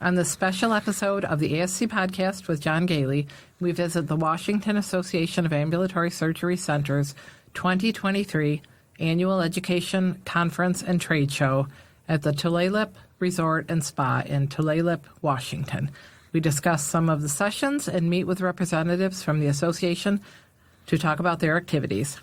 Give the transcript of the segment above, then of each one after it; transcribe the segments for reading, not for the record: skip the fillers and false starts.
On this special episode of the ASC Podcast with John Goehle, we visit the Washington Association of Ambulatory Surgery Centers 2023 Annual Education Conference and Trade Show at the Tulalip Resort and Spa in Tulalip, Washington. We discuss some of the sessions and meet with representatives from the association to talk about their activities.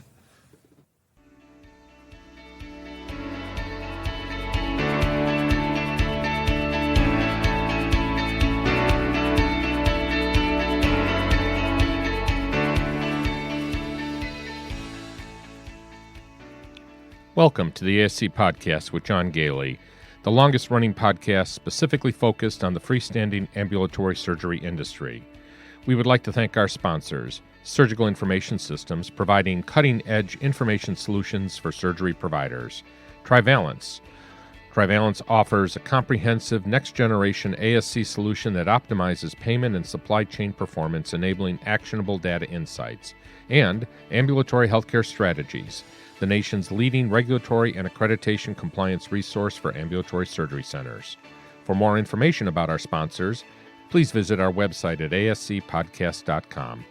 Welcome to the ASC Podcast with John Goehle, the longest-running podcast specifically focused on the freestanding ambulatory surgery industry. We would like to thank our sponsors, Surgical Information Systems, providing cutting-edge information solutions for surgery providers. Trivalence. Trivalence offers a comprehensive next-generation ASC solution that optimizes payment and supply chain performance, enabling actionable data insights. And Ambulatory Healthcare Strategies, the nation's leading regulatory and accreditation compliance resource for ambulatory surgery centers. For more information about our sponsors, please visit our website at ascpodcast.com.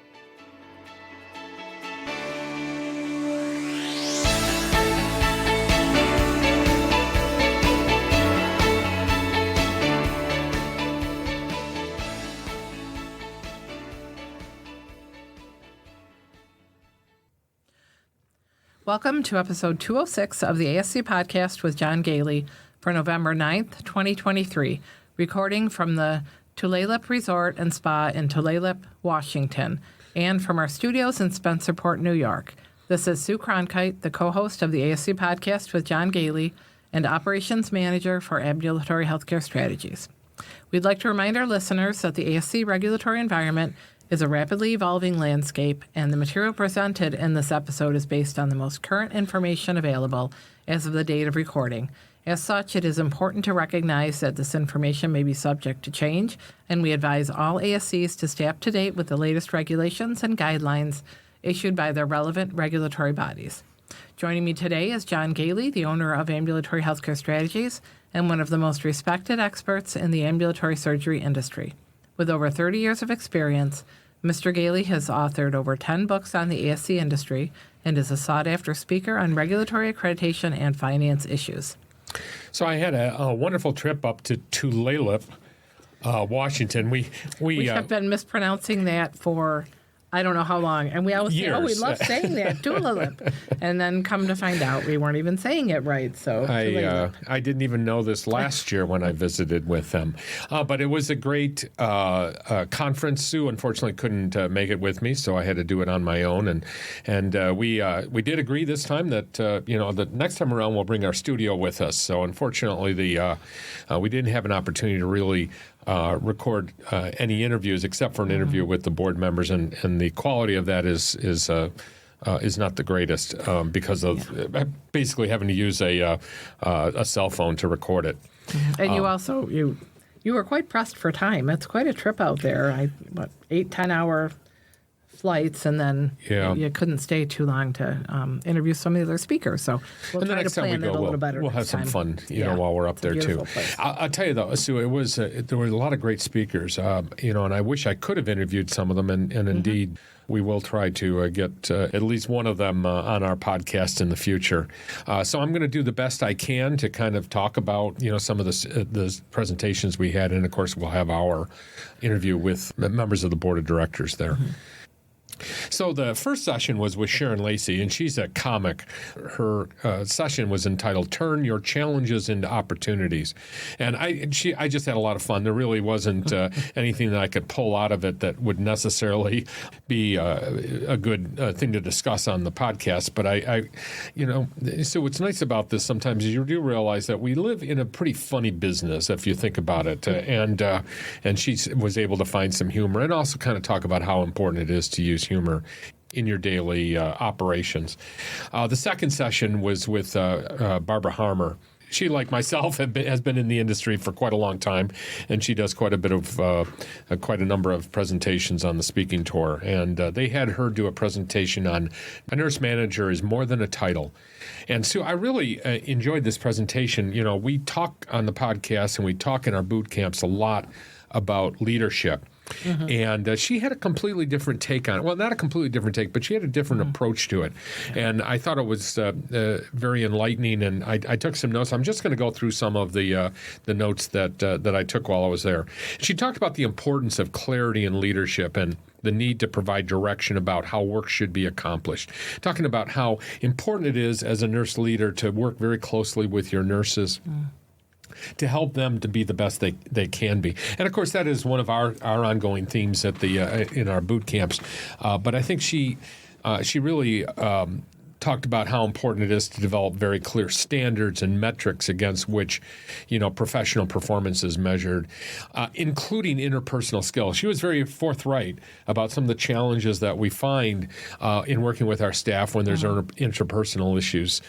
Welcome to episode 206 of the ASC Podcast with John Goehle for November 9th, 2023, recording from the Tulalip Resort and Spa in Tulalip, Washington, and from our studios in Spencerport, New York. This is Sue Cronkite, the co-host of the ASC Podcast with John Goehle and Operations Manager for Ambulatory Healthcare Strategies. We'd like to remind our listeners that the ASC regulatory environment is a rapidly evolving landscape, and the material presented in this episode is based on the most current information available as of the date of recording. As such, it is important to recognize that this information may be subject to change, and we advise all ASCs to stay up to date with the latest regulations and guidelines issued by their relevant regulatory bodies. Joining me today is John Goehle, the owner of Ambulatory Healthcare Strategies and one of the most respected experts in the ambulatory surgery industry. With over 30 years of experience, Mr. Goehle has authored over 10 books on the ASC industry and is a sought-after speaker on regulatory accreditation and finance issues. So I had a wonderful trip up to Tulalip, Washington. We have been mispronouncing that for I don't know how long, and we always say, "Oh, we love saying that, Tulalip," and then come to find out we weren't even saying it right. So I didn't even know this last year when I visited with them, but it was a great conference. Sue unfortunately couldn't make it with me, so I had to do it on my own. And we did agree this time that the next time around we'll bring our studio with us. So unfortunately, we didn't have an opportunity to really record any interviews except for an interview with the board members, and the quality of that is not the greatest because of basically having to use a cell phone to record it. And you also you were quite pressed for time. It's quite a trip out there. 8-10 hour flights, and then you couldn't stay too long to interview some of the other speakers. So we'll try to plan it a little better. We'll have some fun, while we're up there too. I'll tell you though, Sue, it was there were a lot of great speakers, and I wish I could have interviewed some of them, and indeed we will try to get at least one of them on our podcast in the future. So I'm going to do the best I can to kind of talk about some of the presentations we had, and of course we'll have our interview with members of the board of directors there. Mm-hmm. So the first session was with Sharon Lacey, and she's a comic. Her session was entitled "Turn Your Challenges into Opportunities," and I just had a lot of fun. There really wasn't anything that I could pull out of it that would necessarily be a good thing to discuss on the podcast. But so what's nice about this sometimes is you do realize that we live in a pretty funny business if you think about it, and she was able to find some humor and also kind of talk about how important it is to use humor in your daily operations. The second session was with Barbara Harmer. She, like myself, has been in the industry for quite a long time, and she does quite a number of presentations on the speaking tour. And they had her do a presentation on a nurse manager is more than a title. And Sue, I really enjoyed this presentation. You know, we talk on the podcast and we talk in our boot camps a lot about leadership. Mm-hmm. And she had a completely different take on it. Well, not a completely different take, but she had a different approach to it. And I thought it was very enlightening, and I took some notes. I'm just going to go through some of the notes that I took while I was there. She talked about the importance of clarity in leadership and the need to provide direction about how work should be accomplished. Talking about how important it is as a nurse leader to work very closely with your nurses. To help them to be the best they can be. And, of course, that is one of our ongoing themes at in our boot camps. But I think she really talked about how important it is to develop very clear standards and metrics against which, professional performance is measured, including interpersonal skills. She was very forthright about some of the challenges that we find in working with our staff when there's interpersonal issues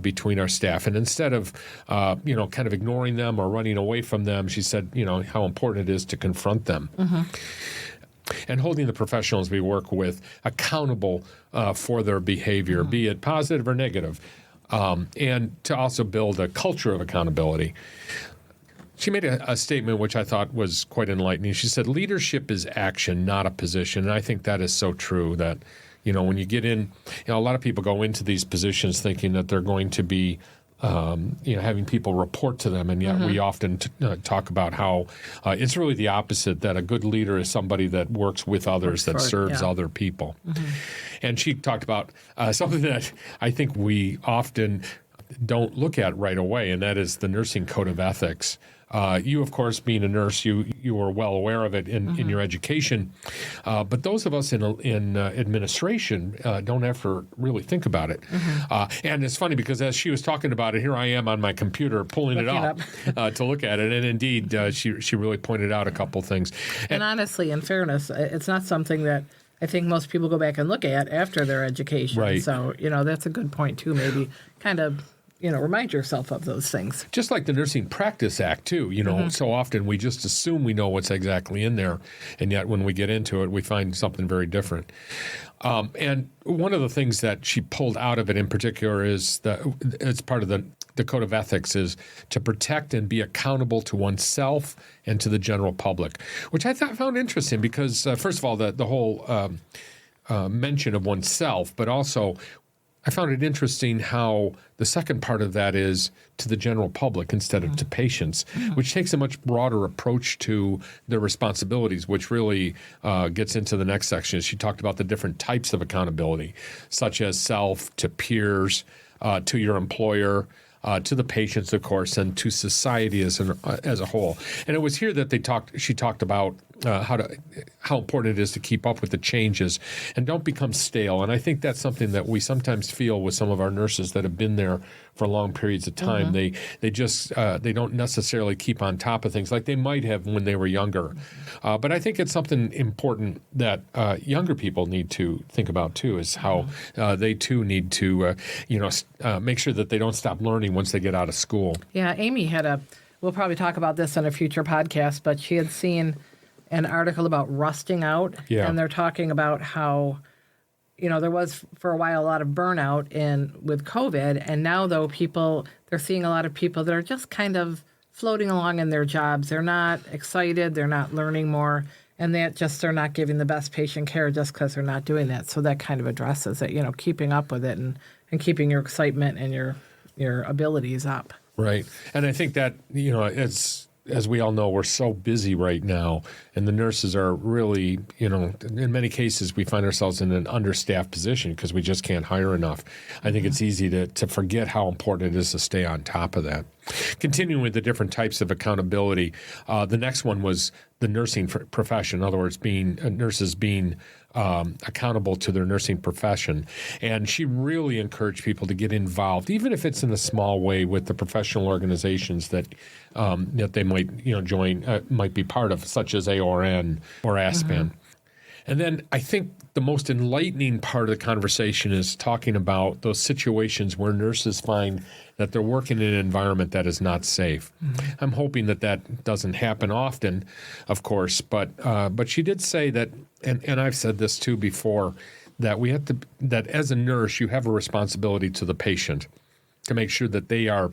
between our staff. And instead of, kind of ignoring them or running away from them, she said, how important it is to confront them. Mm-hmm. And holding the professionals we work with accountable for their behavior, be it positive or negative, and to also build a culture of accountability. She made a statement which I thought was quite enlightening. She said, leadership is action, not a position. And I think that is so true that, when you get in, a lot of people go into these positions thinking that they're going to be having people report to them, and yet we often talk about how it's really the opposite, that a good leader is somebody that works with others, that serves other people. Mm-hmm. And she talked about something that I think we often don't look at right away, and that is the nursing code of ethics. You, of course, being a nurse, you were well aware of it in your education. But those of us in administration don't ever really think about it. Mm-hmm. And it's funny because as she was talking about it, here I am on my computer pulling it up to look at it. And indeed, she really pointed out a couple things. And honestly, in fairness, it's not something that I think most people go back and look at after their education. Right. So, that's a good point, too, maybe kind of remind yourself of those things. Just like the Nursing Practice Act, too. So often we just assume we know what's exactly in there, and yet when we get into it, we find something very different. And one of the things that she pulled out of it in particular is that it's part of the code of ethics is to protect and be accountable to oneself and to the general public, which I found interesting because, first of all, the whole mention of oneself, but also I found it interesting how the second part of that is to the general public instead of to patients, which takes a much broader approach to their responsibilities, which really gets into the next section. She talked about the different types of accountability, such as self, to peers, to your employer, to the patients, of course, and to society as a whole. And it was here that she talked about how important it is to keep up with the changes and don't become stale. And I think that's something that we sometimes feel with some of our nurses that have been there for long periods of time. Mm-hmm. They don't necessarily keep on top of things like they might have when they were younger. But I think it's something important that younger people need to think about too, is how they too need to make sure that they don't stop learning once they get out of school. Yeah, Amy we'll probably talk about this in a future podcast, but she had seen an article about rusting out, and they're talking about how, there was for a while a lot of burnout with COVID, and now though they're seeing a lot of people that are just kind of floating along in their jobs. They're not excited, they're not learning more, and they're not giving the best patient care just because they're not doing that. So that kind of addresses it, keeping up with it and keeping your excitement and your abilities up. Right, and I think that as we all know, we're so busy right now, and the nurses are really, in many cases, we find ourselves in an understaffed position because we just can't hire enough. I think it's easy to forget how important it is to stay on top of that. Continuing with the different types of accountability, the next one was the nursing profession. In other words, nurses being accountable to their nursing profession. And she really encouraged people to get involved, even if it's in a small way, with the professional organizations that they might join, might be part of, such as AORN or ASPAN. Mm-hmm. And then I think the most enlightening part of the conversation is talking about those situations where nurses find that they're working in an environment that is not safe. Mm-hmm. I'm hoping that doesn't happen often, of course, but she did say that, and I've said this too before, that that as a nurse you have a responsibility to the patient to make sure that they are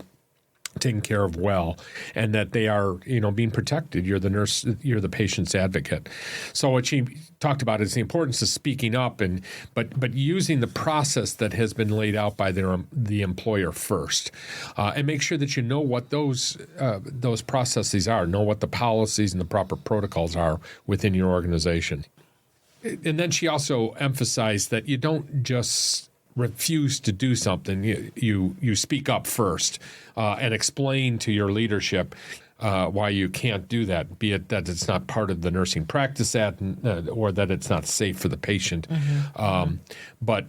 taken care of well, and that they are, being protected. You're the nurse, you're the patient's advocate. So what she talked about is the importance of speaking up, but using the process that has been laid out by the employer first, and make sure that you know what those processes are, know what the policies and the proper protocols are within your organization. And then she also emphasized that you don't just refuse to do something. You speak up first and explain to your leadership why you can't do that, be it that it's not part of the nursing practice or that it's not safe for the patient. Mm-hmm. But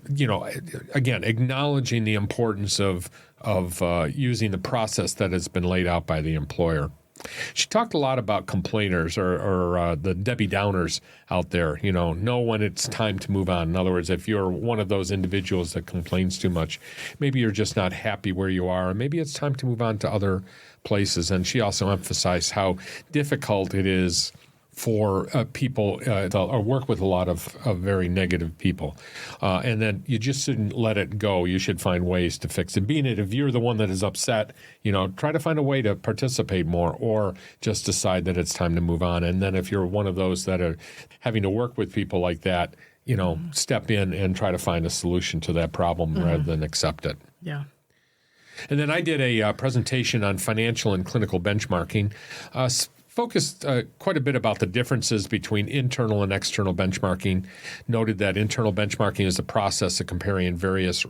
again, acknowledging the importance of using the process that has been laid out by the employer. She talked a lot about complainers or the Debbie Downers out there, know when it's time to move on. In other words, if you're one of those individuals that complains too much, maybe you're just not happy where you are, and maybe it's time to move on to other places. And she also emphasized how difficult it is for people or work with a lot of very negative people. And then you just shouldn't let it go. You should find ways to fix it. Being it, if you're the one that is upset, try to find a way to participate more, or just decide that it's time to move on. And then if you're one of those that are having to work with people like that, step in and try to find a solution to that problem rather than accept it. Yeah. And then I did a presentation on financial and clinical benchmarking, focused quite a bit about the differences between internal and external benchmarking, noted that internal benchmarking is the process of comparing various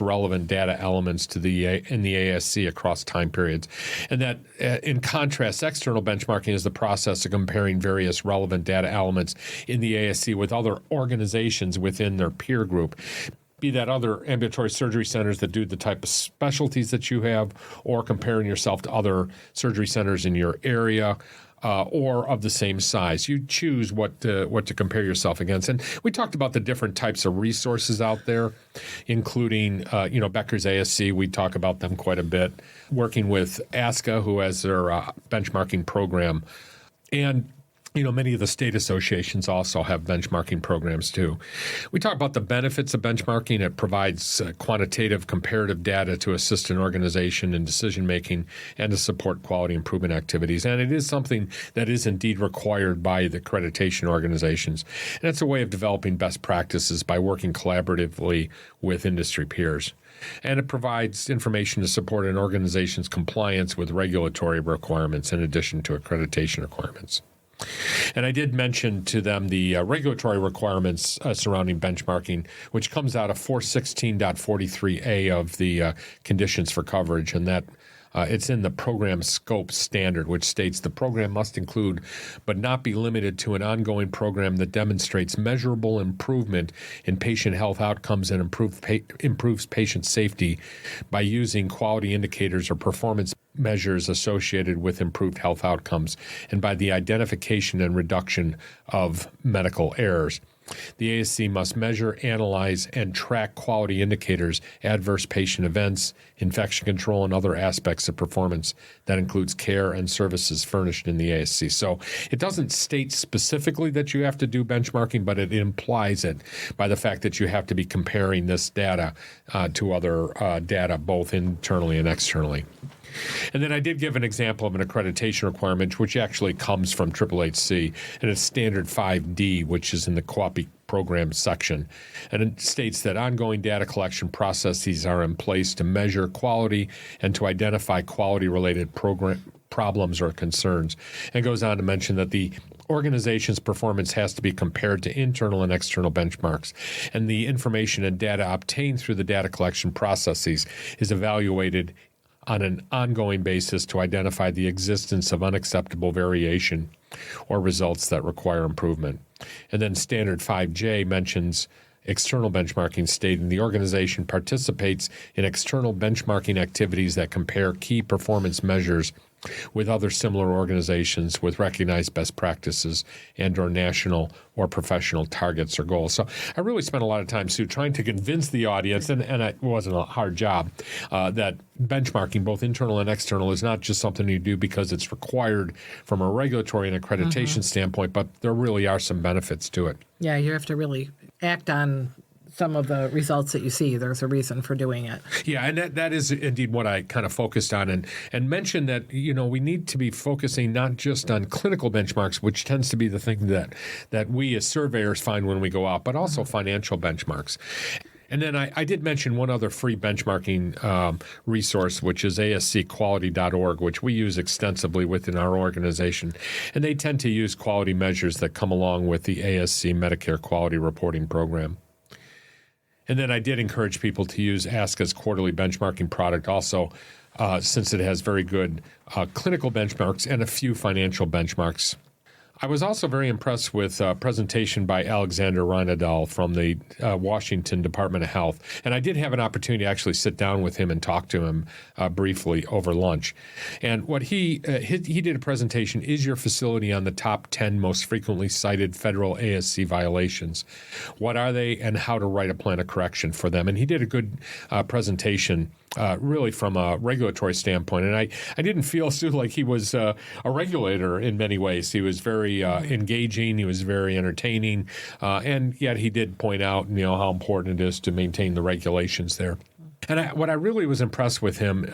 relevant data elements in the ASC across time periods. And that, in contrast, external benchmarking is the process of comparing various relevant data elements in the ASC with other organizations within their peer group, be that other ambulatory surgery centers that do the type of specialties that you have, or comparing yourself to other surgery centers in your area, or of the same size. You choose what to compare yourself against. And we talked about the different types of resources out there, including Becker's ASC. We talk about them quite a bit, working with ASCA, who has their benchmarking program. And many of the state associations also have benchmarking programs too. We talk about the benefits of benchmarking. It provides quantitative comparative data to assist an organization in decision-making and to support quality improvement activities. And it is something that is indeed required by the accreditation organizations. And it's a way of developing best practices by working collaboratively with industry peers. And it provides information to support an organization's compliance with regulatory requirements in addition to accreditation requirements. And I did mention to them the regulatory requirements surrounding benchmarking, which comes out of 416.43A of the conditions for coverage, and that it's in the program scope standard, which states the program must include but not be limited to an ongoing program that demonstrates measurable improvement in patient health outcomes and improves patient safety by using quality indicators or performance measures associated with improved health outcomes, and by the identification and reduction of medical errors. The ASC must measure, analyze, and track quality indicators, adverse patient events, infection control, and other aspects of performance that includes care and services furnished in the ASC. So it doesn't state specifically that you have to do benchmarking, but it implies it by the fact that you have to be comparing this data to other data, both internally and externally. And then I did give an example of an accreditation requirement, which actually comes from HHHC, and it's Standard 5D, which is in the QAPI program section. And it states that ongoing data collection processes are in place to measure quality and to identify quality-related problems or concerns. And goes on to mention that the organization's performance has to be compared to internal and external benchmarks, and the information and data obtained through the data collection processes is evaluated on an ongoing basis to identify the existence of unacceptable variation or results that require improvement. And then Standard 5J mentions external benchmarking, stating the organization participates in external benchmarking activities that compare key performance measures with other similar organizations with recognized best practices and or national or professional targets or goals. So I really spent a lot of time, Sue, trying to convince the audience, and it wasn't a hard job, that benchmarking, both internal and external, is not just something you do because it's required from a regulatory and accreditation standpoint, but there really are some benefits to it. Yeah, you have to really act on some of the results that you see. There's a reason for doing it. Yeah, and that is indeed what I kind of focused on and mentioned that, we need to be focusing not just on clinical benchmarks, which tends to be the thing that we as surveyors find when we go out, but also financial benchmarks. And then I did mention one other free benchmarking resource, which is ASCQuality.org, which we use extensively within our organization. And they tend to use quality measures that come along with the ASC Medicare Quality Reporting Program. And then I did encourage people to use ASCA's quarterly benchmarking product also, since it has very good clinical benchmarks and a few financial benchmarks. I was also very impressed with a presentation by Alexander Reinadal from the Washington Department of Health. And I did have an opportunity to actually sit down with him and talk to him briefly over lunch. And what he did a presentation, is your facility on the top 10 most frequently cited federal ASC violations? What are they, and how to write a plan of correction for them? And he did a good presentation really from a regulatory standpoint. And I didn't feel, Sue, like he was a regulator in many ways. He was very engaging. He was very entertaining. And yet he did point out, how important it is to maintain the regulations there. And what I really was impressed with him,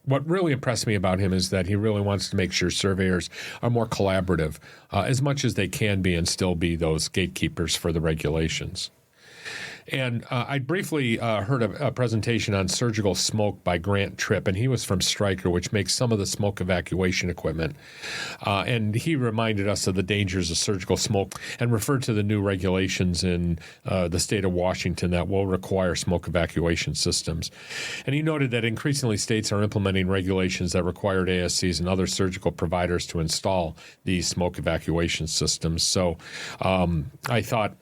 what really impressed me about him is that he really wants to make sure surveyors are more collaborative as much as they can be and still be those gatekeepers for the regulations. And I briefly heard a presentation on surgical smoke by Grant Tripp, and he was from Stryker, which makes some of the smoke evacuation equipment. And he reminded us of the dangers of surgical smoke and referred to the new regulations in the state of Washington that will require smoke evacuation systems. And he noted that increasingly states are implementing regulations that required ASCs and other surgical providers to install these smoke evacuation systems. So I thought,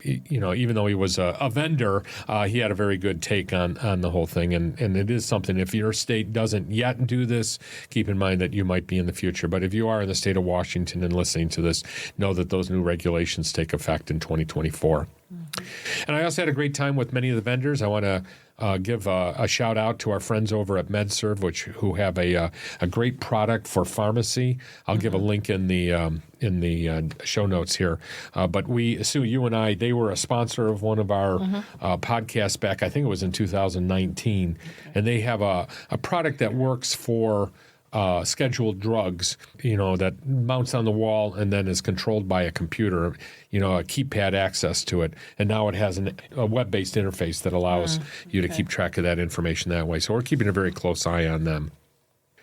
even though he was a vendor, he had a very good take on the whole thing. And it is something, if your state doesn't yet do this, keep in mind that you might be in the future. But if you are in the state of Washington and listening to this, know that those new regulations take effect in 2024. Mm-hmm. And I also had a great time with many of the vendors. I want to give a shout out to our friends over at MedServ, who have a great product for pharmacy. I'll give a link in the show notes here. But Sue, you and I, they were a sponsor of one of our podcasts back, I think it was in 2019, and they have a product that works for scheduled drugs, that mounts on the wall and then is controlled by a computer, a keypad access to it. And now it has a web-based interface that allows you to keep track of that information that way. So we're keeping a very close eye on them.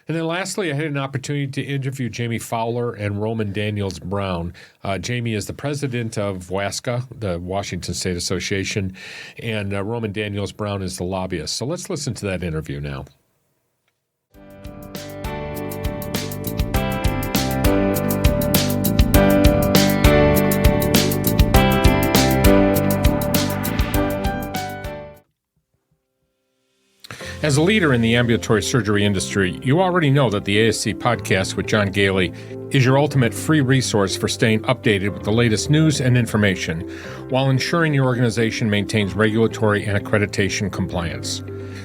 And then lastly, I had an opportunity to interview Jamie Fowler and Roman Daniels Brown. Jamie is the president of WASCA, the Washington State Association, and Roman Daniels Brown is the lobbyist. So let's listen to that interview now. As a leader in the ambulatory surgery industry, you already know that the ASC Podcast with John Goehle is your ultimate free resource for staying updated with the latest news and information while ensuring your organization maintains regulatory and accreditation compliance.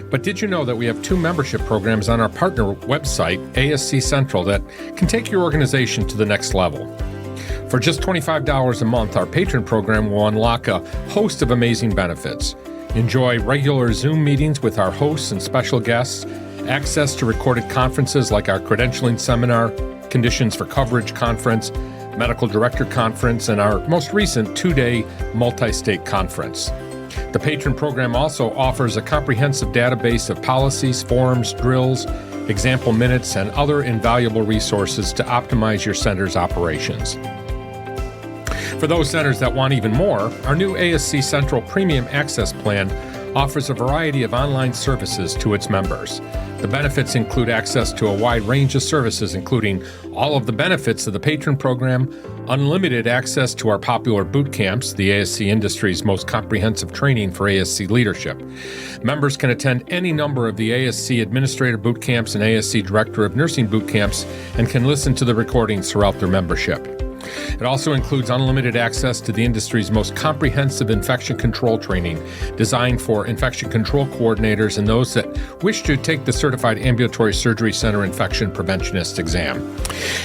But did you know that we have 2 membership programs on our partner website, ASC-Central, that can take your organization to the next level? For just $25 a month, our patron program will unlock a host of amazing benefits. Enjoy regular Zoom meetings with our hosts and special guests, access to recorded conferences like our credentialing seminar, Conditions for Coverage conference, Medical Director conference, and our most recent 2-day multi-state conference. The patron program also offers a comprehensive database of policies, forms, drills, example minutes, and other invaluable resources to optimize your center's operations. For those centers that want even more, our new ASC-Central Premium Access Plan offers a variety of online services to its members. The benefits include access to a wide range of services, including all of the benefits of the patron program, unlimited access to our popular boot camps, the ASC industry's most comprehensive training for ASC leadership. Members can attend any number of the ASC Administrator boot camps and ASC Director of Nursing boot camps and can listen to the recordings throughout their membership. It also includes unlimited access to the industry's most comprehensive infection control training designed for infection control coordinators and those that wish to take the Certified Ambulatory Surgery Center Infection Preventionist exam.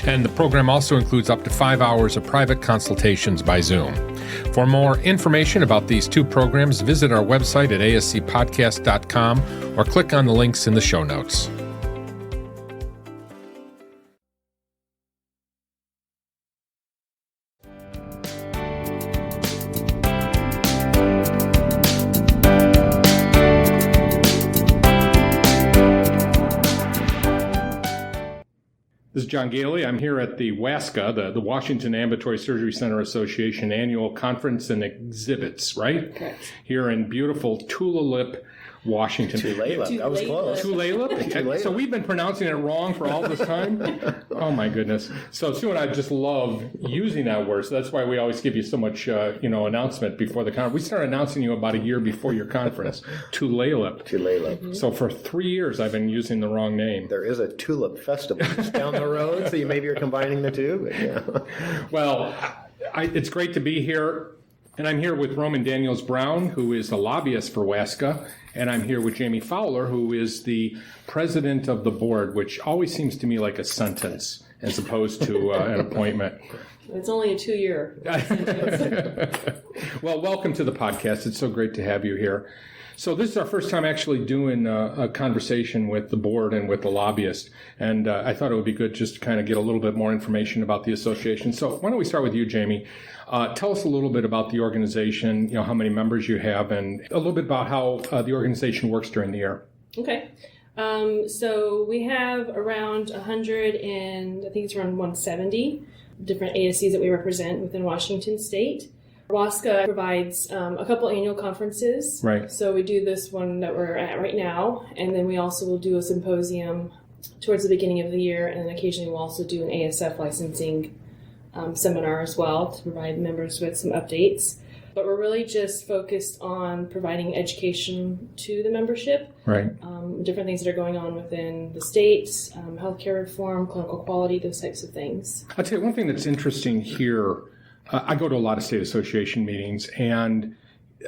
And the program also includes up to 5 hours of private consultations by Zoom. For more information about these two programs, visit our website at ascpodcast.com or click on the links in the show notes. This is John Goehle. I'm here at the WASCA, the Washington Ambulatory Surgery Center Association Annual Conference and Exhibits, right? Correct. Here in beautiful Tulalip, Washington. Tulalip. That was close. Tulalip? So we've been pronouncing it wrong for all this time? Oh, my goodness. So Sue and I just love using that word. So that's why we always give you so much, announcement before the conference. We started announcing you about a year before your conference. Tulalip. Tulalip. So for 3 years, I've been using the wrong name. There is a tulip festival just down the road, so maybe you're combining the two. But yeah. Well, it's great to be here. And I'm here with Roman Daniels Brown, who is the lobbyist for WASCA. And I'm here with Jamie Fowler, who is the president of the board, which always seems to me like a sentence as opposed to an appointment. It's only a 2-year. Well, welcome to the podcast. It's so great to have you here. So this is our first time actually doing a conversation with the board and with the lobbyist. And I thought it would be good just to kind of get a little bit more information about the association. So why don't we start with you, Jamie? Tell us a little bit about the organization, how many members you have, and a little bit about how the organization works during the year. Okay. So we have around 100 and I think it's around 170 different ASCs that we represent within Washington State. WASCA provides a couple annual conferences. Right. So we do this one that we're at right now, and then we also will do a symposium towards the beginning of the year, and then occasionally we'll also do an ASF licensing seminar as well to provide members with some updates. But we're really just focused on providing education to the membership. Right. Different things that are going on within the state, healthcare reform, clinical quality, those types of things. I'll tell you one thing that's interesting here. I go to a lot of state association meetings, and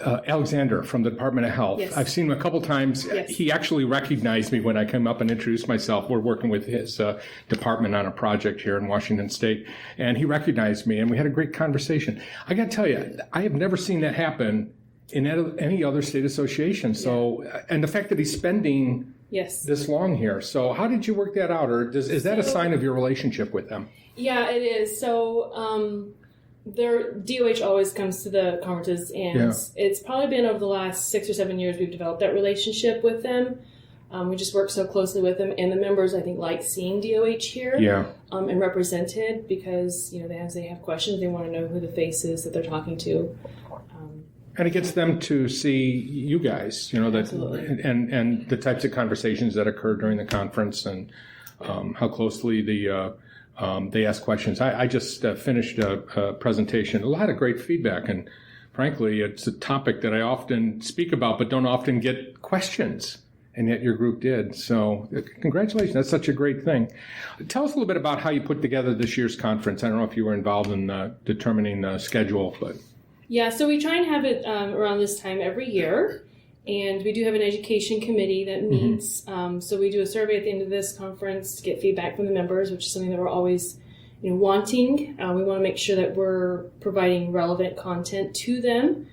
Alexander from the Department of Health, Yes. I've seen him a couple times. Yes. He actually recognized me when I came up and introduced myself. We're working with his department on a project here in Washington State, and he recognized me, and we had a great conversation. I got to tell you, I have never seen that happen in any other state association. So, and the fact that he's spending Yes. this long here. So how did you work that out, or is that a sign of your relationship with them? Yeah, it is. So their DOH always comes to the conferences, and it's probably been over the last 6 or 7 years we've developed that relationship with them. We just work so closely with them, and the members, I think, like seeing DOH here and represented because, as they have questions, they want to know who the face is that they're talking to. And it gets them to see you guys, Absolutely. and the types of conversations that occur during the conference and how closely they ask questions. I just finished a presentation, a lot of great feedback, and frankly, it's a topic that I often speak about but don't often get questions, and yet your group did. So congratulations. That's such a great thing. Tell us a little bit about how you put together this year's conference. I don't know if you were involved in determining the schedule, but... Yeah, so we try and have it around this time every year, and we do have an education committee that meets. So we do a survey at the end of this conference to get feedback from the members, which is something that we're always wanting. We want to make sure that we're providing relevant content to them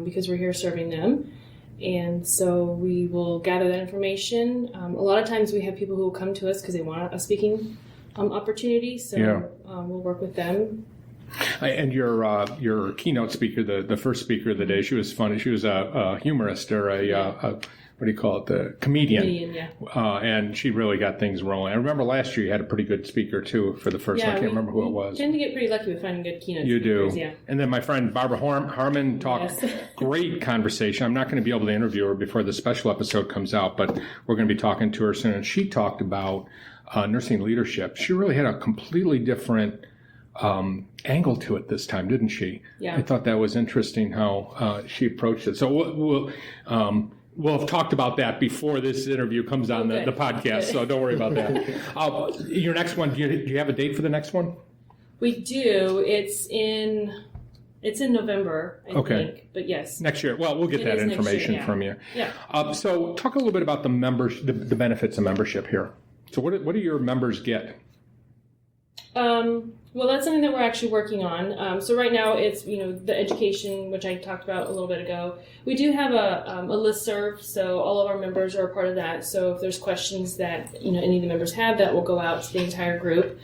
because we're here serving them. And so we will gather that information. A lot of times we have people who will come to us because they want a speaking opportunity, so we'll work with them. And your keynote speaker, the first speaker of the day, she was funny. She was a humorist or what what do you call it, the comedian. Yeah. And she really got things rolling. I remember last year you had a pretty good speaker, too, for the first one. I can't remember who it was. We tend to get pretty lucky with finding good keynote You speakers. do. Yeah. And then my friend Barbara Harmon talked great conversation. I'm not going to be able to interview her before the special episode comes out, but we're going to be talking to her soon. And she talked about nursing leadership. She really had a completely different angle to it this time, didn't she? Yeah. I thought that was interesting how she approached it. So we'll have talked about that before this interview comes on the podcast, so don't worry about that. Your next one, do you have a date for the next one? We do. It's in November, I think. But yes. Next year. Well, we'll get that information from you. Yeah. So talk a little bit about the members, the benefits of membership here. So what do your members get? Well, that's something that we're actually working on. So right now it's, the education, which I talked about a little bit ago. We do have a listserv, so all of our members are a part of that. So if there's questions that, any of the members have, that will go out to the entire group.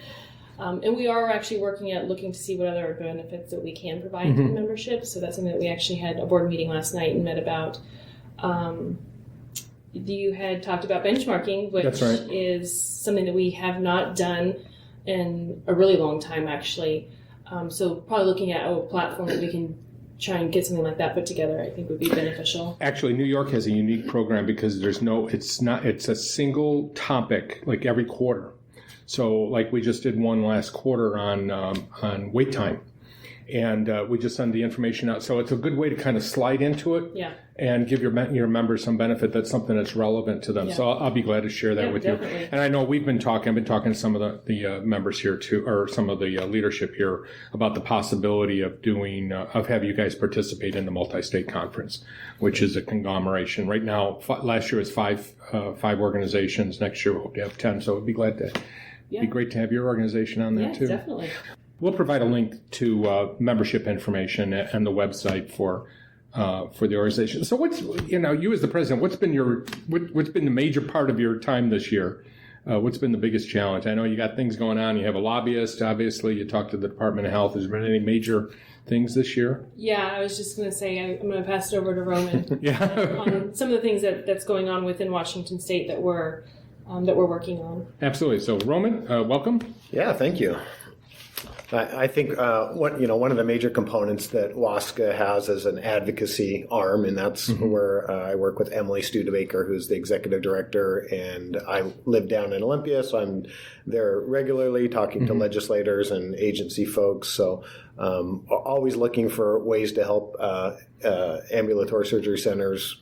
And we are actually looking to see what other benefits that we can provide to the membership. So that's something that we actually had a board meeting last night and met about. You had talked about benchmarking, which is something that we have not done in a really long time, actually. So probably looking at a platform that we can try and get something like that put together, I think would be beneficial. Actually, New York has a unique program because it's a single topic like every quarter. So like we just did one last quarter on wait time. And we just send the information out. So it's a good way to kind of slide into it and give your members some benefit. That's something that's relevant to them. Yeah. So I'll be glad to share that with definitely. you. And I know I've been talking to some of the members here too, or some of the leadership here about the possibility of of having you guys participate in the multi-state conference, which is a conglomeration. Right now, last year was five organizations. Next year we hope to have 10. So it'd be be great to have your organization on there too. Yeah, definitely. We'll provide a link to membership information and the website for the organization. So what's you as the president, what's been the major part of your time this year? What's been the biggest challenge? I know you got things going on. You have a lobbyist, obviously. You talked to the Department of Health. Has there been any major things this year? Yeah, I was just going to say I'm going to pass it over to Roman on some of the things that's going on within Washington State that we're working on. Absolutely. So Roman, welcome. Yeah, thank you. I think one of the major components that WASCA has is an advocacy arm, and that's where I work with Emily Studebaker, who's the executive director, and I live down in Olympia, so I'm there regularly talking to legislators and agency folks. So always looking for ways to help ambulatory surgery centers,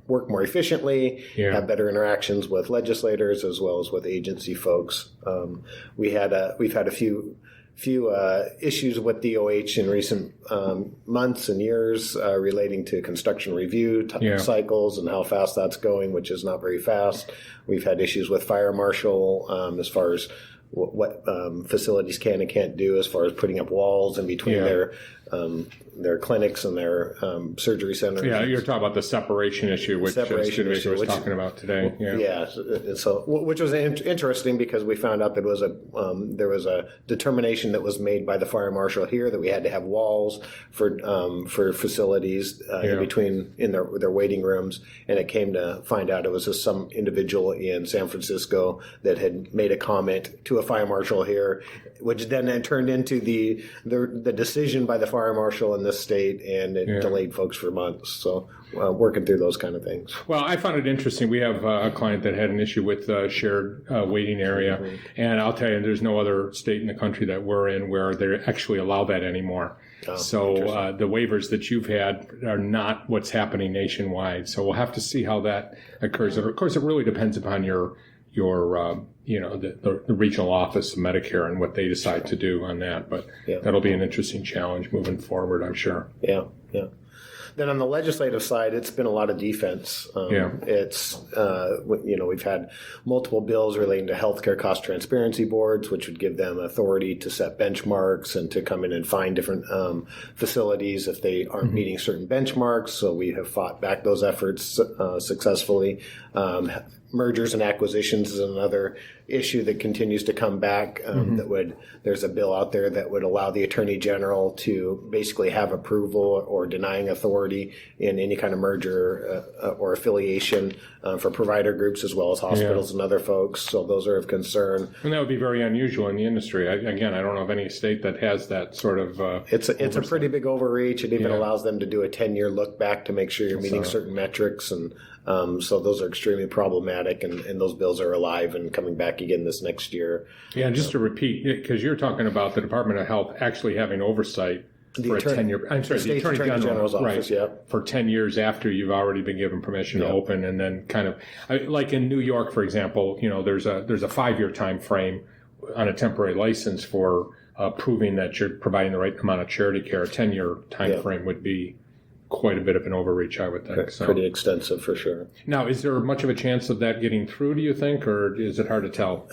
work more efficiently, have better interactions with legislators as well as with agency folks. We've had a few issues with DOH in recent months and years relating to construction review cycles and how fast that's going, which is not very fast. We've had issues with fire marshal as far as what facilities can and can't do as far as putting up walls in between their clinics and their surgery centers. Yeah, you're talking about the separation issue, which Studebaker was talking about today. So which was interesting because we found out that there was a determination that was made by the fire marshal here that we had to have walls for facilities in their waiting rooms, and it came to find out it was just some individual in San Francisco that had made a comment to a fire marshal here, which then turned into the decision by the fire marshal in this state, and it delayed folks for months. So working through those kind of things. Well, I found it interesting. We have a client that had an issue with shared waiting area, and I'll tell you, there's no other state in the country that we're in where they actually allow that anymore. So the waivers that you've had are not what's happening nationwide. So we'll have to see how that occurs. Of course, it really depends upon your the regional office of Medicare and what they decide to do on that. But that'll be an interesting challenge moving forward, I'm sure. Yeah. Then on the legislative side, it's been a lot of defense. It's, we've had multiple bills relating to healthcare cost transparency boards, which would give them authority to set benchmarks and to come in and find different facilities if they aren't meeting certain benchmarks. So we have fought back those efforts successfully. mergers and acquisitions is another issue that continues to come back. There's a bill out there that would allow the Attorney General to basically have approval or denying authority in any kind of merger or affiliation for provider groups as well as hospitals and other folks. So those are of concern. And that would be very unusual in the industry. I don't know of any state that has that sort of. It's a pretty big overreach. It even allows them to do a 10-year look back to make sure you're meeting certain metrics, and so those are extremely problematic. And those bills are alive and coming back again this next year. Yeah, and just to repeat, because you're talking about the Department of Health actually having oversight for a 10-year. I'm sorry, the Attorney General's office, for 10 years after you've already been given permission to open, and then kind of like in New York, for example, there's a 5-year time frame on a temporary license for proving that you're providing the right amount of charity care. A 10-year time frame would be quite a bit of an overreach, I would think. So. Pretty extensive for sure. Now, is there much of a chance of that getting through, do you think, or is it hard to tell?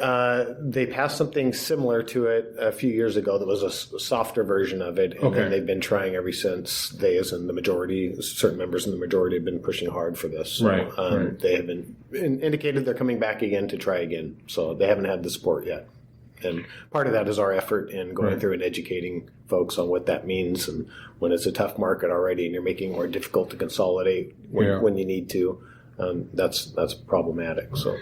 They passed something similar to it a few years ago that was a softer version of it, and then they've been trying ever since. They, as in the majority, certain members in the majority have been pushing hard for this. So, they have been indicated they're coming back again to try again, so they haven't had the support yet. And part of that is our effort in going through and educating folks on what that means. And when it's a tough market already and you're making it more difficult to consolidate when you need to, that's problematic. So,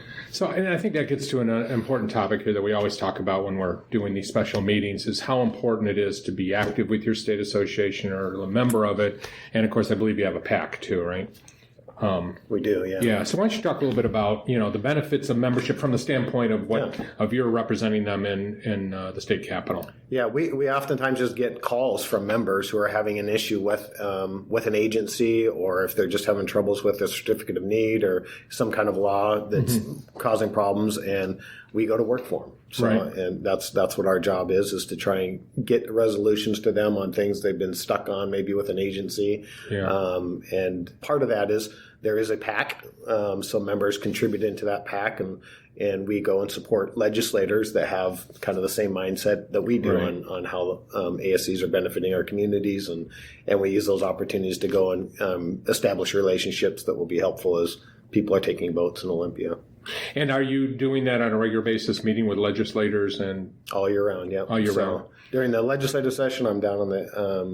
and I think that gets to an important topic here that we always talk about when we're doing these special meetings is how important it is to be active with your state association or a member of it. And of course, I believe you have a PAC too, right? We do, yeah. Yeah. So why don't you talk a little bit about the benefits of membership from the standpoint of what of your representing them in the state capitol? Yeah, we oftentimes just get calls from members who are having an issue with an agency, or if they're just having troubles with a certificate of need or some kind of law that's causing problems, and we go to work for them. So, and that's what our job is to try and get resolutions to them on things they've been stuck on, maybe with an agency. And part of that is there is a PAC, so members contribute into that PAC, and we go and support legislators that have kind of the same mindset that we do on how ASCs are benefiting our communities, and we use those opportunities to go and establish relationships that will be helpful as people are taking votes in Olympia. And are you doing that on a regular basis, meeting with legislators and all year round? Yeah, all year round. During the legislative session, I'm down on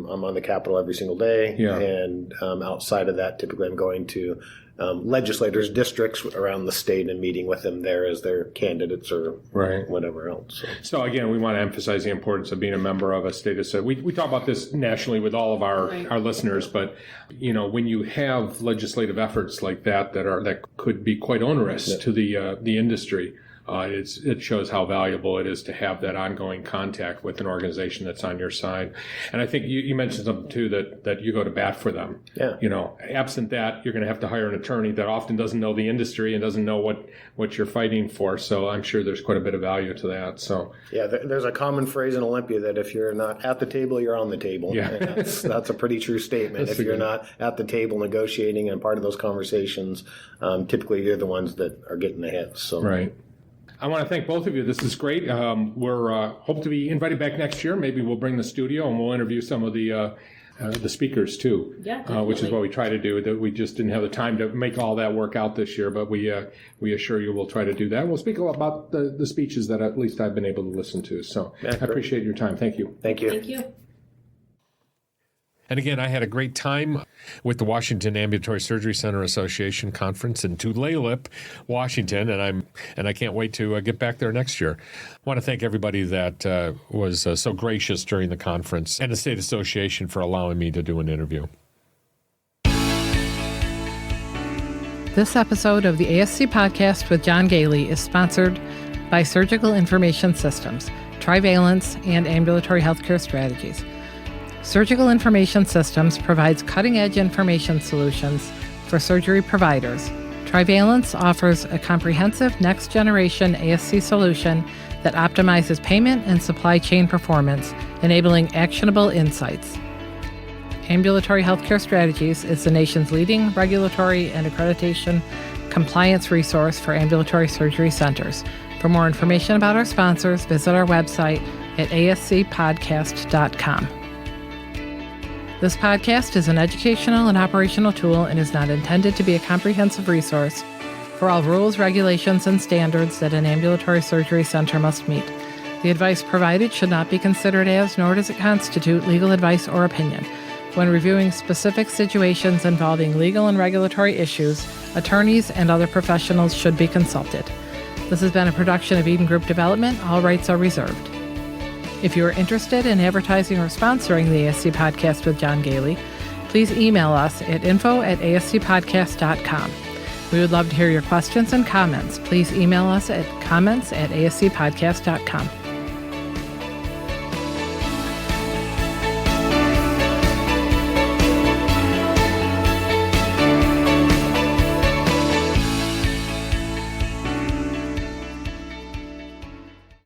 I'm on the Capitol every single day, and outside of that, typically I'm going to legislators' districts around the state and meeting with them there as their candidates or whatever else. So again, we want to emphasize the importance of being a member of a state association. We talk about this nationally with all of our listeners, but when you have legislative efforts like that could be quite onerous to the industry. It shows how valuable it is to have that ongoing contact with an organization that's on your side. And I think you mentioned something too that you go to bat for them. Yeah. Absent that, you're going to have to hire an attorney that often doesn't know the industry and doesn't know what you're fighting for. So I'm sure there's quite a bit of value to that. So there's a common phrase in Olympia that if you're not at the table, you're on the table. Yeah. And that's a pretty true statement. If you're not at the table negotiating and part of those conversations, typically you're the ones that are getting the hits. So. Right. I want to thank both of you. This is great. We're hope to be invited back next year. Maybe we'll bring the studio and we'll interview some of the speakers too. Yeah, which is what we try to do. That we just didn't have the time to make all that work out this year, but we assure you we'll try to do that. We'll speak a lot about the speeches that at least I've been able to listen to. So I appreciate your time. Thank you. Thank you. Thank you. And again, I had a great time with the Washington Ambulatory Surgery Center Association Conference in Tulalip, Washington, and I can't wait to get back there next year. I want to thank everybody that was so gracious during the conference, and the State Association for allowing me to do an interview. This episode of the ASC Podcast with John Goehle is sponsored by Surgical Information Systems, Trivalence, and Ambulatory Healthcare Strategies. Surgical Information Systems provides cutting-edge information solutions for surgery providers. Trivalence offers a comprehensive next-generation ASC solution that optimizes payment and supply chain performance, enabling actionable insights. Ambulatory Healthcare Strategies is the nation's leading regulatory and accreditation compliance resource for ambulatory surgery centers. For more information about our sponsors, visit our website at ascpodcast.com. This podcast is an educational and operational tool and is not intended to be a comprehensive resource for all rules, regulations, and standards that an ambulatory surgery center must meet. The advice provided should not be considered as, nor does it constitute, legal advice or opinion. When reviewing specific situations involving legal and regulatory issues, attorneys and other professionals should be consulted. This has been a production of Eden Group Development. All rights are reserved. If you are interested in advertising or sponsoring the ASC Podcast with John Goehle, please email us at info@ascpodcast.com. We would love to hear your questions and comments. Please email us at comments@ascpodcast.com.